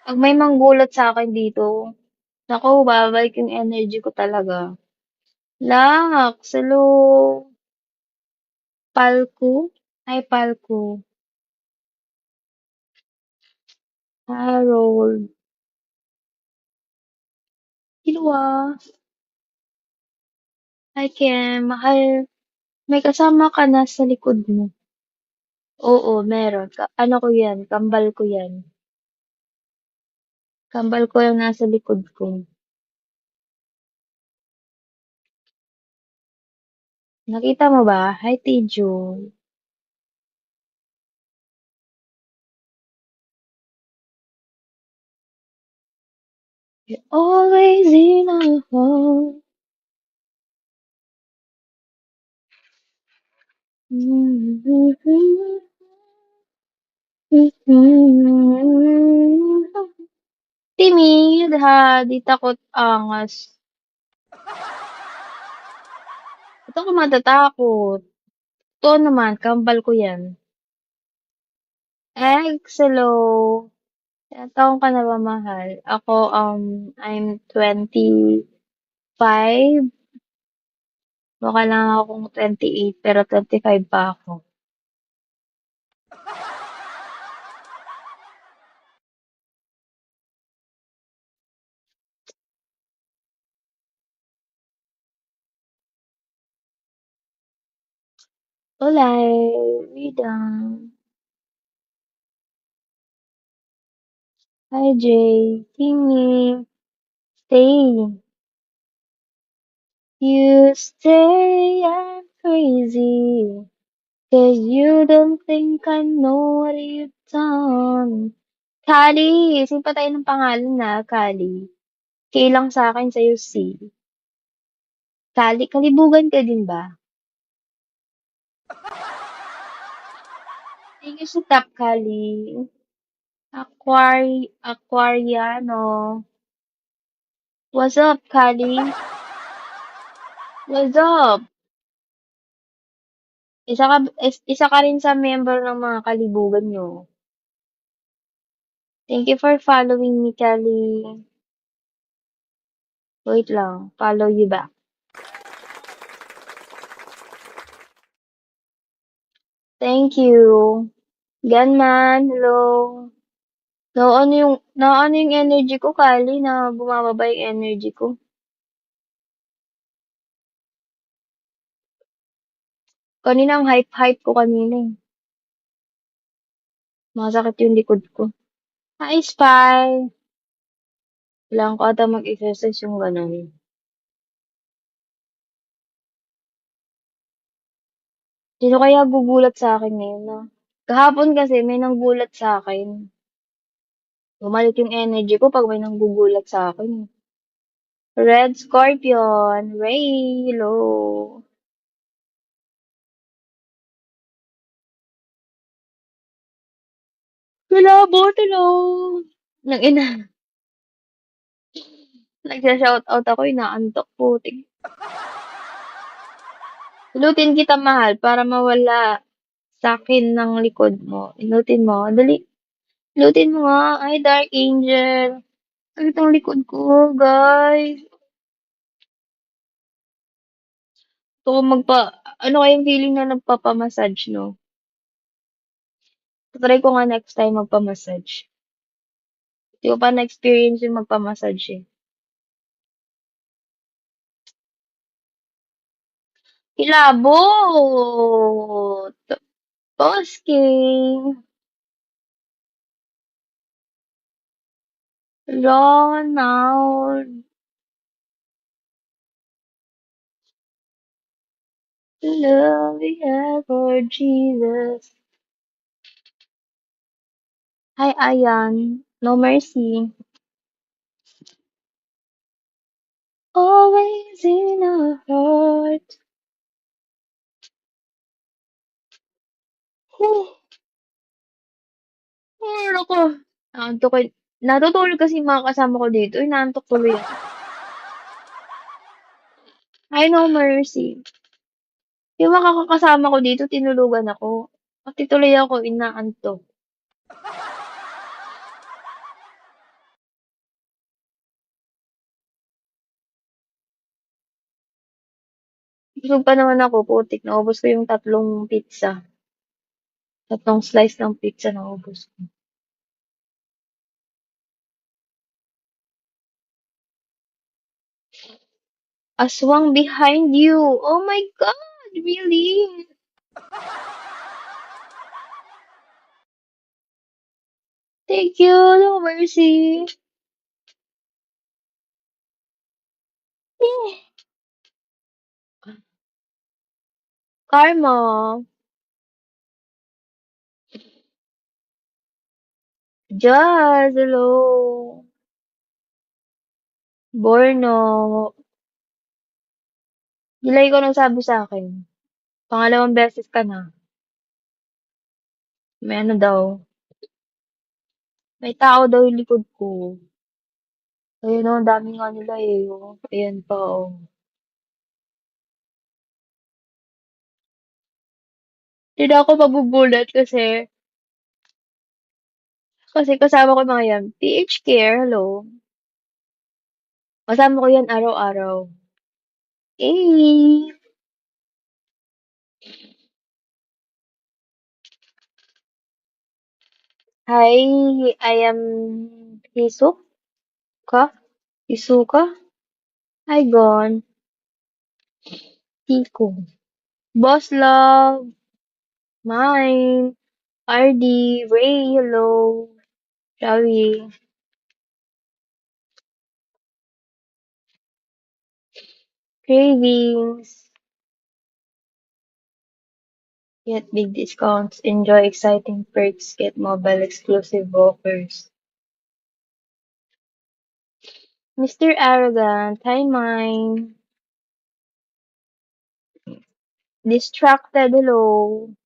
'Pag may manggulat sa'kin dito, naku babalik yung energy ko talaga. Lux, hello. Palku? Hi, Palku. Harold. Sino Hi, Kem. Mahal, may kasama ka na sa likod mo. Oo, meron. Ano ko yan, kambal ko yan. Kambal ko yung nasa likod ko. Nakita mo ba? Hi, Tijo. You're always in our heart. Timid ha, di takot angas. Ba't ako matatakot? Totoo naman, kambal ko yan. Hello. Ilang taon ka na ba, mahal? Ako, I'm 25. Mukha lang akong 28, pero 25 pa ako. Olay, Widang. Hi, Jay. Timmy. Stay. You stay, I'm crazy. 'Cause you don't think I know what you've done. Kali, sing pa tayo ng pangalan na, Kali. K lang sa akin, sa'yo C. Kali, kalibugan ka din ba? Thank you sa top, Kali. Aquariano. What's up, Kali? What's up? Isa ka rin sa member ng mga kalibugan nyo. Thank you for following me, Kali. Wait lang, follow you back. Thank you. Ganman, hello. Na ano yung energy ko, Kali, na bumababa yung energy ko. Kanina ang hype-hype ko kanina eh. Masakit yung likod ko. Hi, Spy! Kailangan ko ata mag-exercise yung ganun. Sino kaya gugulat sa akin ngayon, no? Kahapon kasi may nanggulat sa akin. Bumalik yung energy ko pag may nanggugulat sa akin. Red Scorpion, Ray, hello. Malabo, hello. Nang ina, nagsha-shoutout ako, inaantok, putik. Inutin kita, mahal, para mawala sa'kin ng likod mo. Inutin mo, dali. Inutin mo nga. Ay, Dark Angel. Sakit ang likod ko, guys. Gusto ko ano kayong feeling na nagpapamassage, no? Try ko nga next time magpamassage. Hindi ko pa na-experience yung magpamassage eh. Kilabot! Posking! Ronald! Love you, Lord Jesus. Hi, Ayan. No mercy. Always in our heart. Whew. Ay, naku. Naantok ko. Natutulog kasi yung mga kasama ko dito. Inaantok tuloy ako. Hi, no mercy. Yung makakasama ko dito, tinulugan ako. Pati tuloy ako, inaantok. Busog pa naman ako, putik, naubos ko yung tatlong slice ng pizza naubos ko. Aswang behind you. Oh my God, really? Thank you, no mercy. Eh, Karma. Jazz, hello. Borno. Delay ko nagsabi sa akin. Pangalawang beses ka na. May ano daw. May tao daw yung likod ko. Ayun o, ang dami nga nila eh. Oh. Ayan pa oh. Hindi na ako mabubulat kasi kasama ko mga yan. PH Care, hello. Kasama ko yan araw-araw. Eh, hi, I am Hisuka. Hisuka? Hi, Gon. Tiko. Boss Love. Mine. RD. Ray, hello. Shall we? Cravings. Get big discounts. Enjoy exciting perks. Get mobile exclusive offers. Mr. Arrogant. Hi, mine. Distracted, hello.